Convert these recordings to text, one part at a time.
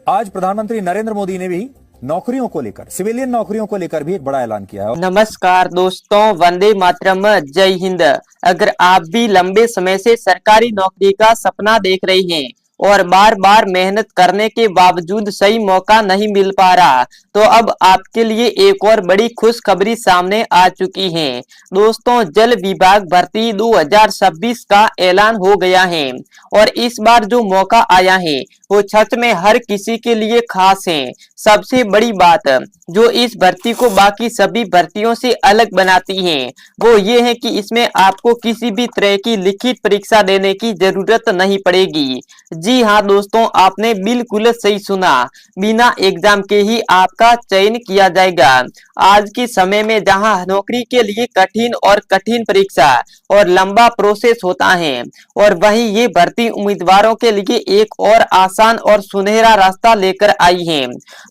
आज प्रधानमंत्री नरेंद्र मोदी ने भी नौकरियों को लेकर, सिविलियन नौकरियों को लेकर भी एक बड़ा ऐलान किया है। नमस्कार दोस्तों, वंदे मातरम, जय हिंद। अगर आप भी लंबे समय से सरकारी नौकरी का सपना देख रहे हैं और बार बार मेहनत करने के बावजूद सही मौका नहीं मिल पा रहा, तो अब आपके लिए एक और बड़ी खुशखबरी सामने आ चुकी है। दोस्तों, जल विभाग भर्ती 2026 का ऐलान हो गया है और इस बार जो मौका आया है वो सच में हर किसी के लिए खास है। सबसे बड़ी बात जो इस भर्ती को बाकी सभी भर्तियों से अलग बनाती है वो ये है कि इसमें आपको किसी भी तरह की लिखित परीक्षा देने की जरूरत नहीं पड़ेगी। जी हाँ दोस्तों, आपने बिल्कुल सही सुना, बिना एग्जाम के ही आपका चयन किया जाएगा। आज के समय में जहां नौकरी के लिए कठिन और कठिन परीक्षा और लंबा प्रोसेस होता है, और वहीं ये भर्ती उम्मीदवारों के लिए एक और आसान और सुनहरा रास्ता लेकर आई है।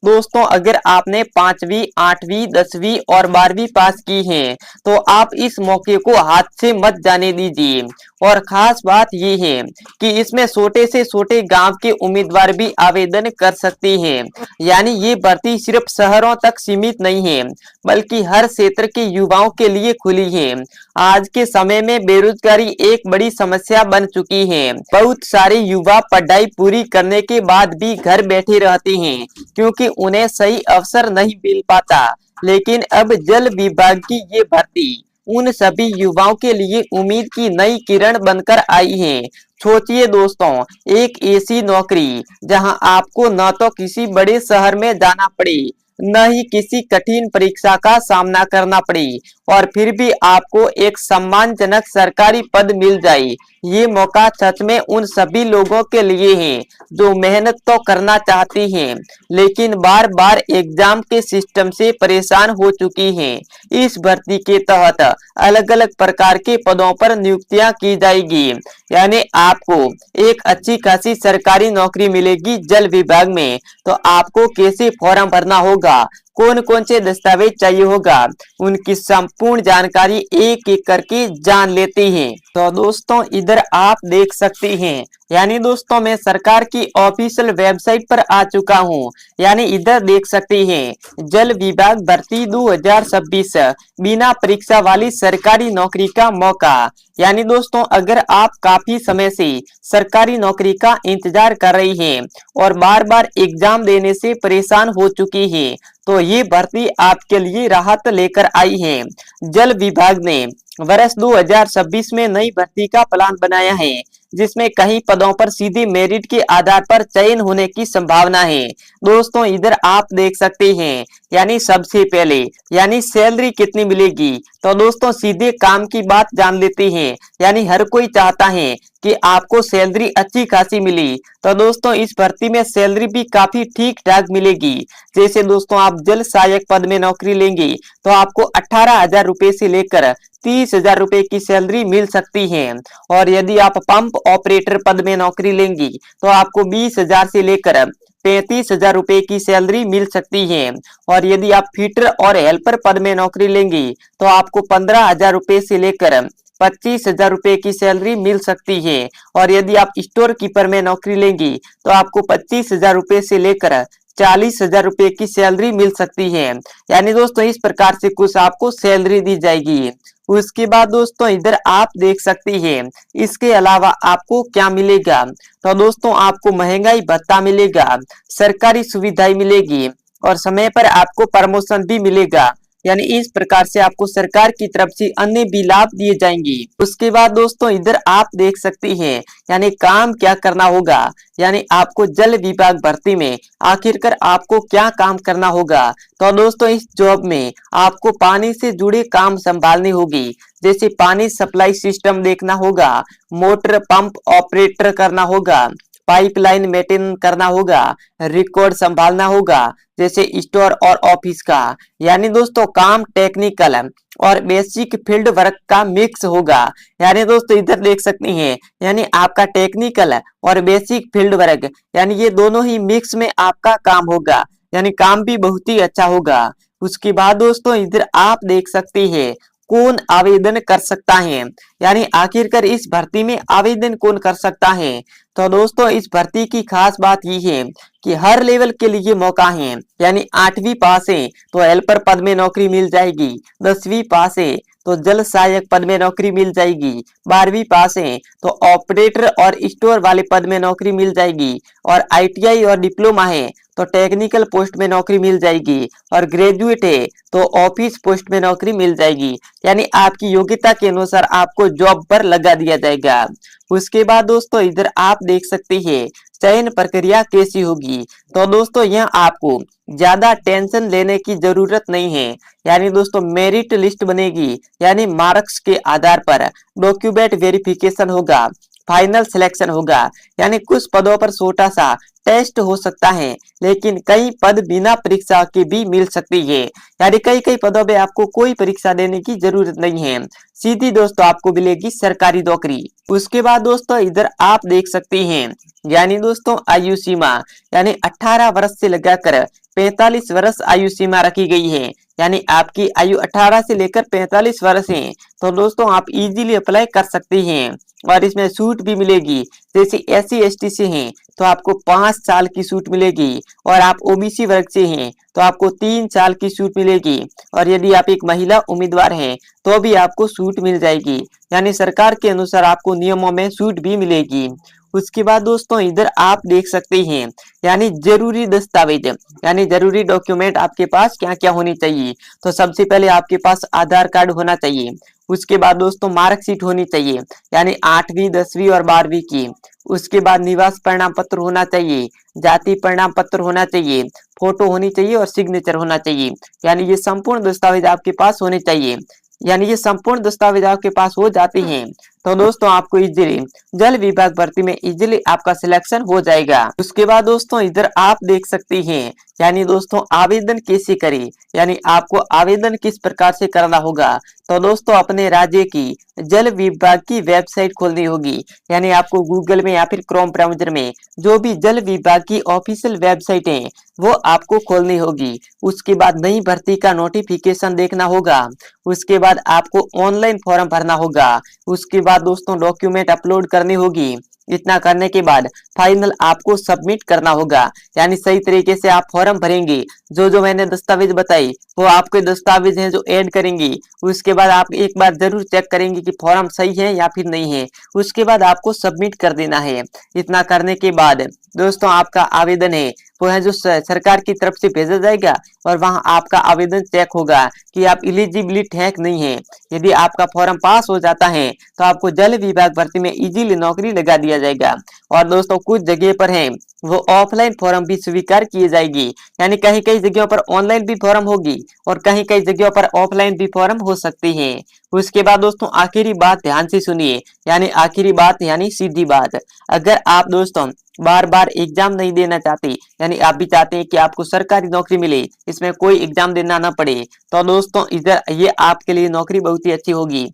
दोस्तों, अगर आपने 5वीं, 8वीं, 10वीं और 12वीं पास की है तो आप इस मौके को हाथ से मत जाने दीजिए। और खास बात ये है कि इसमें छोटे से छोटे गांव के उम्मीदवार भी आवेदन कर सकते हैं। यानी ये भर्ती सिर्फ शहरों तक सीमित नहीं है बल्कि हर क्षेत्र के युवाओं के लिए खुली है। आज के समय में बेरोजगारी एक बड़ी समस्या बन चुकी है। बहुत सारे युवा पढ़ाई पूरी करने के बाद भी घर बैठे रहते हैं क्योंकि उन्हें सही अवसर नहीं मिल पाता। लेकिन अब जल विभाग की ये भर्ती उन सभी युवाओं के लिए उम्मीद की नई किरण बनकर आई है। सोचिए दोस्तों, एक ऐसी नौकरी जहां आपको न तो किसी बड़े शहर में जाना पड़े, न ही किसी कठिन परीक्षा का सामना करना पड़े, और फिर भी आपको एक सम्मानजनक सरकारी पद मिल जाए। ये मौका सच में उन सभी लोगों के लिए है जो मेहनत तो करना चाहती हैं लेकिन बार बार एग्जाम के सिस्टम से परेशान हो चुकी हैं। इस भर्ती के तहत अलग अलग प्रकार के पदों पर नियुक्तियां की जाएगी। यानी आपको एक अच्छी खासी सरकारी नौकरी मिलेगी जल विभाग में। तो आपको कैसे फॉर्म भरना होगा, कौन कौन से दस्तावेज चाहिए होगा, उनकी संपूर्ण जानकारी एक एक करके जान लेते हैं। तो दोस्तों, इधर आप देख सकते हैं, यानी दोस्तों मैं सरकार की ऑफिशियल वेबसाइट पर आ चुका हूं। यानी इधर देख सकते हैं, जल विभाग भर्ती 2026 बिना परीक्षा वाली सरकारी नौकरी का मौका। यानी दोस्तों, अगर आप काफी समय से सरकारी नौकरी का इंतजार कर रही हैं और बार बार एग्जाम देने से परेशान हो चुकी हैं तो ये भर्ती आपके लिए राहत लेकर आई है। जल विभाग ने वर्ष 2026 में नई भर्ती का प्लान बनाया है जिसमें कई पदों पर सीधे मेरिट के आधार पर चयन होने की संभावना है। दोस्तों, इधर आप देख सकते हैं, यानी सबसे पहले यानी सैलरी कितनी मिलेगी। तो दोस्तों सीधे काम की बात जान लेते हैं। यानी हर कोई चाहता है कि आपको सैलरी अच्छी खासी मिली। तो दोस्तों इस भर्ती में सैलरी भी काफी ठीक ठाक मिलेगी। जैसे दोस्तों आप जल सहायक पद में नौकरी लेंगे तो आपको 18,000 रुपए से लेकर 30,000 रुपए की सैलरी मिल सकती है। और यदि आप पंप ऑपरेटर पद में नौकरी लेंगी तो आपको 20,000 से लेकर 35,000 रुपए की सैलरी मिल सकती है। और यदि आप फीटर और हेल्पर पद में नौकरी लेंगी तो आपको 15,000 रुपए से लेकर 25,000 रुपए की सैलरी मिल सकती है। और यदि आप स्टोर कीपर में नौकरी लेंगी तो आपको 25,000 रुपए से लेकर 40,000 रुपए की सैलरी मिल सकती है। यानी दोस्तों इस प्रकार से कुछ आपको सैलरी दी जाएगी। उसके बाद दोस्तों इधर आप देख सकते हैं, इसके अलावा आपको क्या मिलेगा। तो दोस्तों आपको महंगाई भत्ता मिलेगा, सरकारी सुविधाएं मिलेगी और समय पर आपको प्रमोशन भी मिलेगा। यानी इस प्रकार से आपको सरकार की तरफ से अन्य भी लाभ दिए जाएंगे। उसके बाद दोस्तों इधर आप देख सकते हैं, यानी काम क्या करना होगा। यानी आपको जल विभाग भर्ती में आखिरकार आपको क्या काम करना होगा। तो दोस्तों इस जॉब में आपको पानी से जुड़े काम संभालने होगी। जैसे पानी सप्लाई सिस्टम देखना होगा, मोटर पंप ऑपरेटर करना होगा, पाइपलाइन मेंटेन करना होगा, रिकॉर्ड संभालना होगा जैसे स्टोर और ऑफिस का। यानी दोस्तों काम टेक्निकल और बेसिक फील्ड वर्क का मिक्स होगा। यानी दोस्तों इधर देख सकते हैं, यानी आपका टेक्निकल और बेसिक फील्ड वर्क यानी ये दोनों ही मिक्स में आपका काम होगा। यानी काम भी बहुत ही अच्छा होगा। उसके बाद दोस्तों इधर आप देख सकते हैं कौन आवेदन कर सकता है, यानी आखिरकार इस भर्ती में आवेदन कौन कर सकता है। तो दोस्तों इस भर्ती की खास बात यह है कि हर लेवल के लिए मौका है, यानी 8वीं पास है तो हेल्पर पद में नौकरी मिल जाएगी, 10वीं पास है तो जल सहायक पद में नौकरी मिल जाएगी, 12वीं पास है तो ऑपरेटर और स्टोर वाले पद में नौकरी मिल जाएगी, और आईटीआई और डिप्लोमा है तो टेक्निकल पोस्ट में नौकरी मिल जाएगी, और ग्रेजुएट है तो ऑफिस पोस्ट में नौकरी मिल जाएगी। यानी आपकी योग्यता के अनुसार आपको जॉब पर लगा दिया जाएगा। उसके बाद दोस्तों इधर आप देख सकते हैं चयन प्रक्रिया कैसी होगी। तो दोस्तों यह आपको ज्यादा टेंशन लेने की जरूरत नहीं है, यानी दोस्तों मेरिट लिस्ट बनेगी, यानी मार्क्स के आधार पर डॉक्यूमेंट वेरिफिकेशन होगा, फाइनल सिलेक्शन होगा। यानी कुछ पदों पर छोटा सा टेस्ट हो सकता है, लेकिन कई पद बिना परीक्षा के भी मिल सकती है, यानी कई कई पदों पे आपको कोई परीक्षा देने की जरूरत नहीं है, सीधी दोस्तों आपको मिलेगी सरकारी नौकरी। उसके बाद दोस्तों इधर आप देख सकते हैं, यानी दोस्तों आयु सीमा, यानी 18 वर्ष से लगाकर 45 वर्ष आयु सीमा रखी गई है। यानी आपकी आयु 18 से लेकर 45 वर्ष है तो दोस्तों आप इजीली अप्लाई कर सकते हैं, और इसमें छूट भी मिलेगी। जैसे SC ST से हैं तो आपको 5 साल की छूट मिलेगी, और आप OBC वर्ग से हैं तो आपको 3 साल की छूट मिलेगी, और यदि आप एक महिला उम्मीदवार हैं तो भी आपको छूट मिल जाएगी। यानी सरकार के अनुसार आपको नियमों में छूट भी मिलेगी। उसके बाद दोस्तों इधर आप देख सकते हैं, यानी जरूरी दस्तावेज, यानी जरूरी डॉक्यूमेंट आपके पास क्या क्या होनी चाहिए। तो सबसे पहले आपके पास आधार कार्ड होना चाहिए। उसके बाद दोस्तों मार्कशीट होनी चाहिए, यानी 8वीं 10वीं और 12वीं की। उसके बाद निवास प्रमाण पत्र होना चाहिए, जाति प्रमाण पत्र होना चाहिए, फोटो होनी चाहिए और सिग्नेचर होना चाहिए। यानी ये संपूर्ण दस्तावेज आपके पास होने चाहिए। यानी ये संपूर्ण दस्तावेज आपके पास हो जाते हैं तो दोस्तों आपको इजीली जल विभाग भर्ती में इजीली आपका सिलेक्शन हो जाएगा। उसके बाद दोस्तों इधर आप देख सकते हैं, यानी दोस्तों आवेदन कैसे करें, यानी आपको आवेदन किस प्रकार से करना होगा। तो दोस्तों अपने राज्य की जल विभाग की वेबसाइट खोलनी होगी, यानी आपको गूगल में या फिर क्रोम ब्राउजर में जो भी जल विभाग की ऑफिशियल वेबसाइट है वो आपको खोलनी होगी। उसके बाद नई भर्ती का नोटिफिकेशन देखना होगा। उसके बाद आपको ऑनलाइन फॉर्म भरना होगा। उसके बाद दोस्तों डॉक्यूमेंट अपलोड करनी होगी। इतना करने के बाद फाइनल आपको सबमिट करना होगा, यानी सही तरीके से आप फॉर्म भरेंगे। जो जो मैंने दस्तावेज बताई वो आपके दस्तावेज हैं जो ऐड करेंगे। उसके बाद आप एक बार जरूर चेक करेंगे कि फॉर्म सही है या फिर नहीं है। उसके बाद आपको सबमिट कर देना है। इतना करने के बाद दोस्तों आपका आवेदन है वो है जो सरकार की तरफ से भेजा जाएगा, और वहां आपका आवेदन चेक होगा कि आप इलिजिबिलिटी है कि नहीं है। यदि आपका फॉर्म पास हो जाता है तो आपको जल विभाग भर्ती में इजीली नौकरी लगा दिया जाएगा। और दोस्तों कुछ जगह पर है वो ऑफलाइन फॉर्म भी स्वीकार किए जाएगी, यानी कहीं कहीं जगहों पर ऑनलाइन भी फॉर्म होगी और कहीं कहीं जगहों पर ऑफलाइन भी फॉर्म हो सकती है। उसके बाद दोस्तों आखिरी बात ध्यान से सुनिए, यानी आखिरी बात यानी सीधी बात, अगर आप दोस्तों बार बार एग्जाम नहीं देना चाहते, यानी आप भी चाहते हैं कि आपको सरकारी नौकरी मिले, इसमें कोई एग्जाम देना ना पड़े, तो दोस्तों इधर ये आपके लिए नौकरी बहुत ही अच्छी होगी।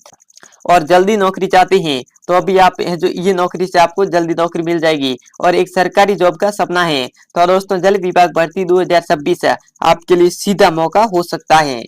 और जल्दी नौकरी चाहते हैं तो अभी आप जो ये नौकरी से आपको जल्दी नौकरी मिल जाएगी और एक सरकारी जॉब का सपना है। तो दोस्तों जल विभाग भर्ती 2026 आपके लिए सीधा मौका हो सकता है।